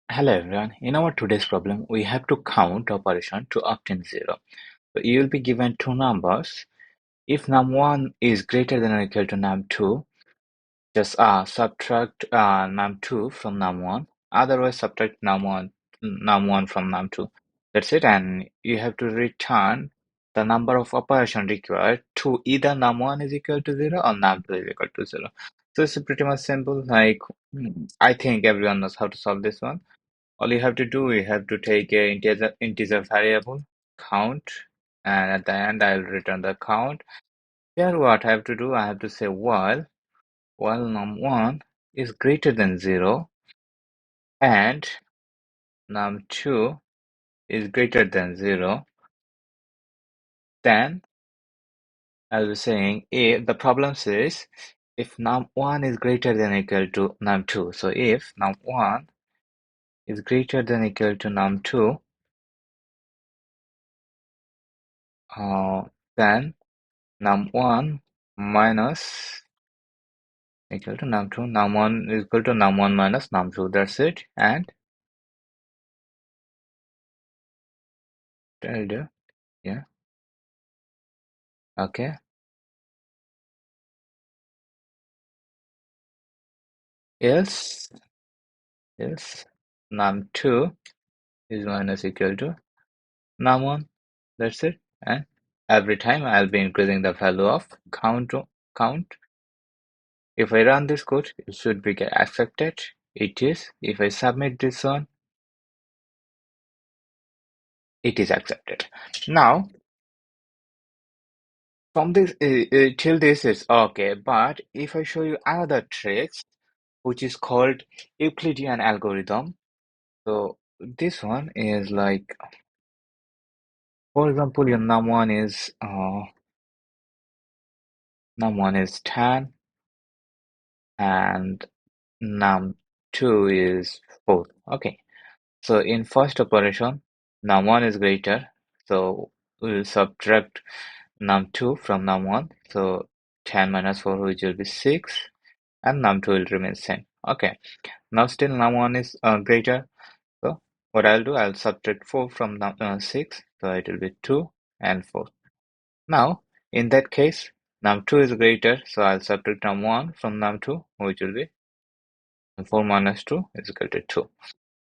Hello everyone. In our today's problem, we have to count operation to obtain 0. So you will be given two numbers. If num1 is greater than or equal to num2, just subtract num2 from num1. Otherwise, subtract num1 from num2. That's it. And you have to return the number of operation required to either num1 is equal to 0 or num2 is equal to 0. So it's pretty much simple. I think everyone knows how to solve this one. All you have to do, you have to take a integer variable, count, and at the end I'll return the count. Here what I have to do, I have to say while num1 is greater than 0 and num2 is greater than 0, then I'll be saying if the problem says if num1 is greater than or equal to num2. So if num1 is greater than or equal to num2, then num1 minus equal to num2, num1 is equal to num1 minus num2. That's it. And tell you, yeah, okay. Else, else num2 is minus equal to num1. That's it. And every time I'll be increasing the value of count. If I run this code, it should be get accepted. It is. If I submit this one, it is accepted. Now, from this till this is okay, but if I show you another trick, which is called Euclidean algorithm. So this one is like, for example, your num1 is 10 and num2 is 4. Okay. So in first operation, num1 is greater. So we'll subtract num2 from num1. So 10 minus 4, which will be 6, and num2 will remain same. Okay. Now still num1 is greater. So what I'll do, I'll subtract 4 from 6, so it will be 2 and 4. Now, in that case, num2 is greater, so I'll subtract num1 from num2, which will be 4 minus 2 is equal to 2.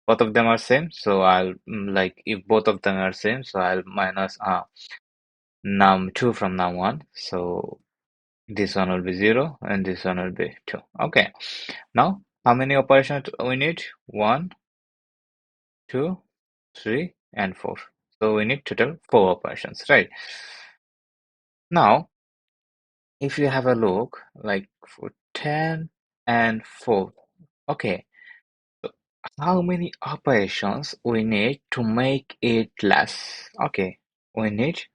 Both of them are same, so if both of them are same, so I'll minus num2 from num1, so this one will be 0 and this one will be 2. Okay, now how many operations we need? 1, 2, 3, and 4. So we need total 4 operations, right? Now, if you have a look, like for 10 and 4, okay, so how many operations we need to make it less? Okay, we need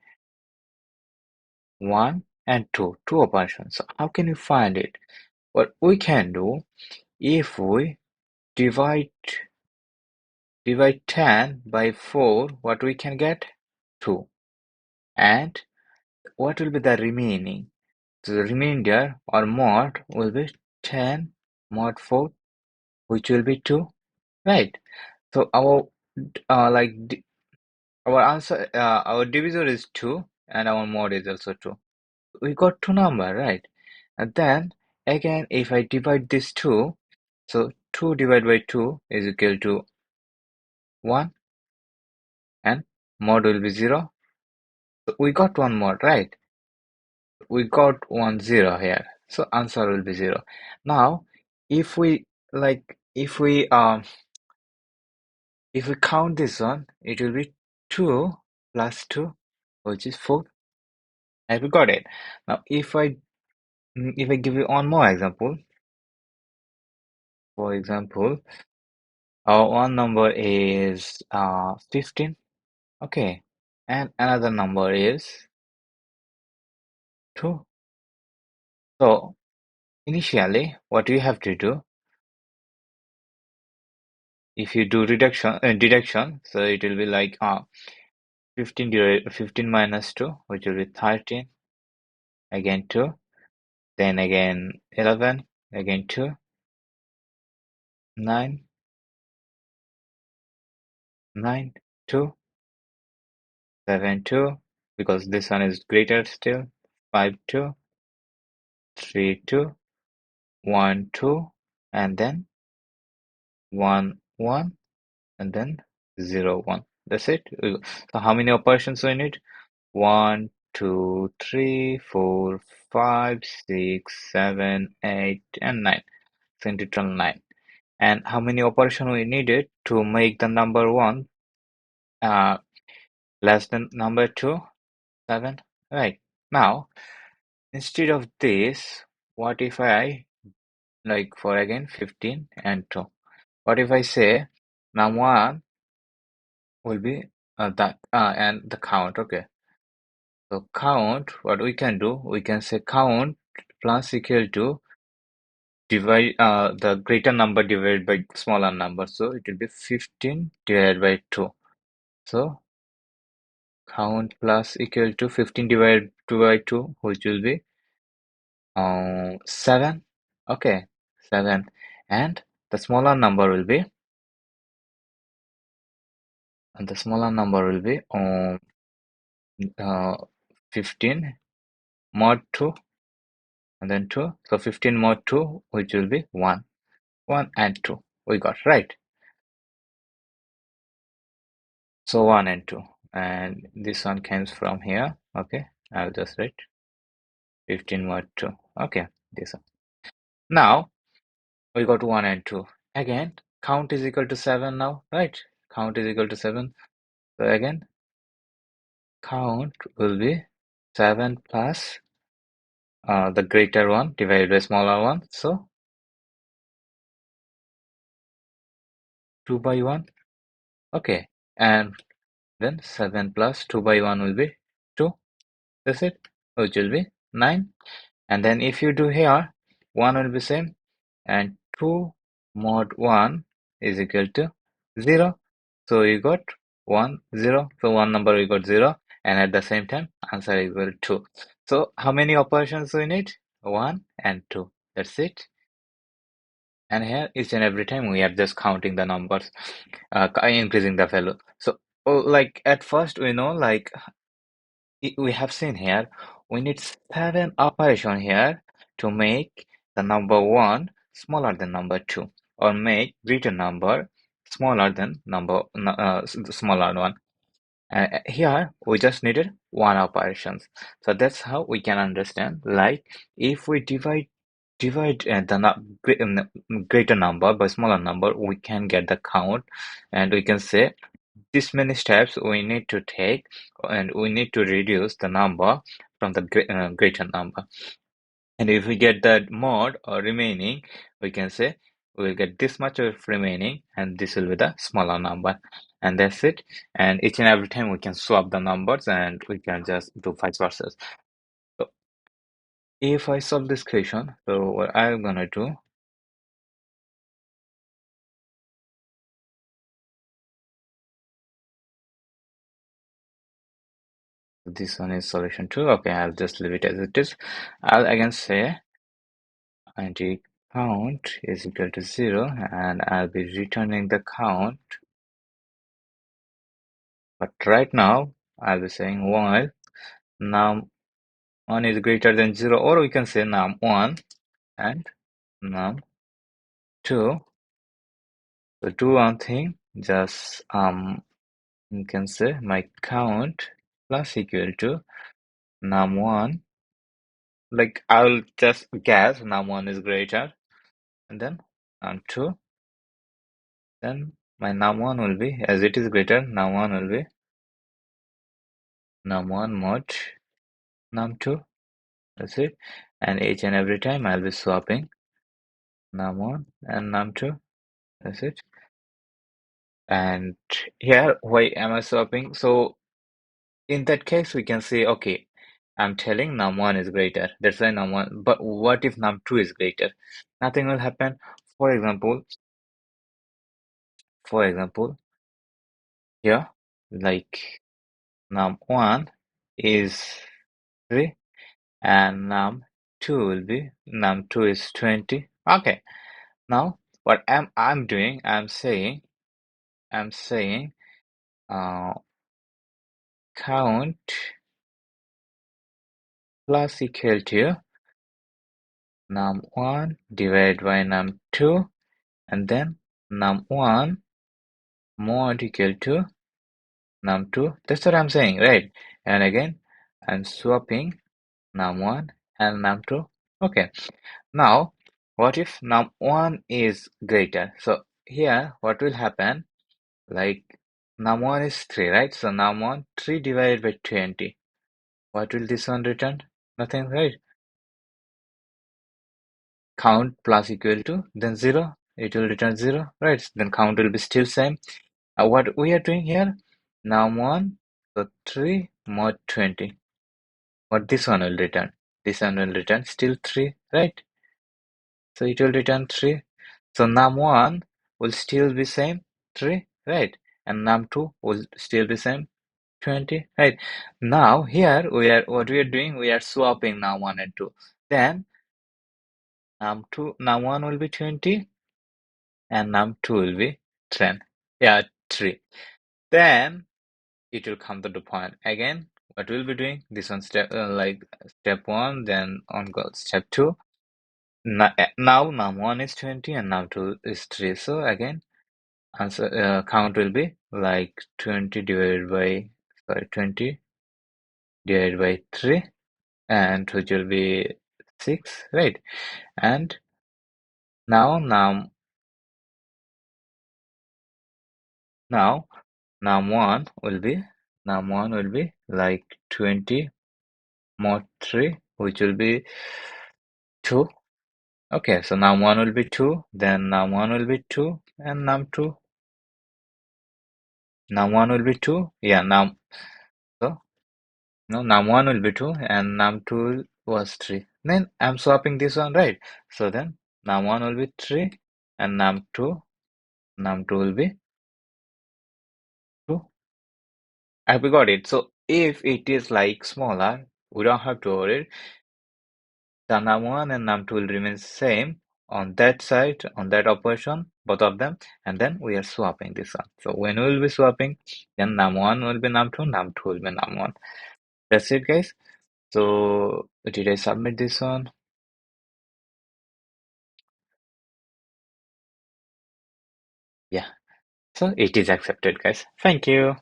1 and 2, 2 operations. So how can you find it? What we can do, if we divide 10 by 4, what we can get? 2. And what will be the remaining? So the remainder or mod will be 10 mod 4, which will be 2, right? So our answer, our divisor is 2 and our mod is also 2. We got two number, right? And then again, if I divide this 2, so 2 divided by 2 is equal to 1 and mod will be 0. So we got one mod, right? We got 1 0 here. So answer will be 0. Now, if we like, if we count this one, it will be 2 plus 2, which is 4. Have you got it? Now, if I give you one more example, for example, our one number is 15, okay, and another number is 2. So, initially, what you have to do, if you do deduction, so it will be like 15 minus 2, which will be 13, again 2, then again 11, again 2, 9, 9, 2, 7, 2, because this one is greater still, 5, 2, 3, 2, 1, 2, and then 1, 1, and then 0, 1. That's it. So how many operations we need? 1, 2, 3, 4, 5, 6, 7, 8, and 9. So in total 9. And how many operations we needed to make the number 1 uh, less than number 2? 7. Right. Now, instead of this, what if I, like for again 15 and 2? What if I say now 1 will be that and the count, okay. So count, what we can do, we can say count plus equal to divide the greater number divided by smaller number. So it will be 15 divided by 2. So count plus equal to 15 divided by 2, which will be 7. Okay, 7. And the smaller number will be, uh, 15 mod 2 and then 2. So 15 mod 2, which will be 1. 1 and 2. We got right. So 1 and 2. And this one comes from here. Okay, I'll just write 15 mod 2. Okay, this one. Now we got 1 and 2. Again, count is equal to 7 now, right? Count is equal to 7. So again, count will be 7 plus the greater one divided by smaller one. So 2 by 1. Okay. And then 7 plus 2 by 1 will be 2. That's it. Which will be 9. And then if you do here, 1 will be same. And 2 mod 1 is equal to 0. So you got 1, 0. So one number we got 0. And at the same time, answer is equal to 2. So how many operations we need? 1 and 2. That's it. And here each and every time we are just counting the numbers, increasing the value. So like at first we know like we have seen here we need 7 operation here to make the number 1 smaller than number 2 or make greater number smaller than smaller one. Here we just needed 1 operations. So that's how we can understand, like if we divide greater number by smaller number, we can get the count, and we can say this many steps we need to take, and we need to reduce the number from the greater number. And if we get that mod or remaining, we can say we'll get this much of remaining, and this will be the smaller number. And that's it. And each and every time we can swap the numbers, and we can just do vice versa. So if I solve this question, so what I'm gonna do, this one is solution 2. Okay, I'll just leave it as it is. I'll again say int count is equal to 0, and I'll be returning the count. But right now, I'll be saying while num1 is greater than 0, or we can say num1 and num2. So do one thing, just you can say my count plus equal to num1. Like I'll just guess num1 is greater, and then num2. Then my num1 will be, as it is greater, num1 will be num1 mod num2. That's it. And each and every time I'll be swapping num1 and num2. That's it. And here, why am I swapping? So in that case, we can say, okay, I'm telling num1 is greater. That's why num1. But what if num2 is greater? Nothing will happen. For example, here, like num1 is 3 and num2 will be num2 is 20. Okay. Now what I'm doing, I'm saying uh, count plus equal to num1 divided by num2, and then num1 mod equal to num2. That's what I'm saying, right? And again, I'm swapping num1 and num2. Okay. Now, what if num1 is greater? So here, what will happen? Like num1 is 3, right? So num1, 3 divided by 20. What will this one return? Nothing, right? Count plus equal to, then 0. It will return 0, right? Then count will be still same. What we are doing here? Num1, so 3 mod 20. What this one will return? This one will return still 3, right? So it will return 3. So num1 will still be same 3, right? And num2 will still be same 20, right? Now here what we are doing, we are swapping num1 and 2. Then num1 will be 20 and num2 will be 10. Yeah, 3. Then it will come to the point. Again, what we'll be doing, this one like step 1, then on goes step 2. Now num1 is 20 and num2 is 3. So again, answer count will be like 20 divided by 3, and which will be 6, right? And now now num1 will be like 20 mod 3, which will be 2. Okay, so num1 will be 2, then num1 will be 2, and num1 will be 2. Yeah, so no, num1 will be 2 and num2 was 3. Then I'm swapping this one, right? So then num1 will be 3 and num2 will be 2. We got it. So if it is like smaller, we don't have to worry. The num1 and num2 will remain same on that side, on that operation, both of them, and then we are swapping this one. So when we will be swapping, then num1 will be num2, num2 will be num1. That's it, guys. So did I submit this one? Yeah. So it is accepted, guys. Thank you.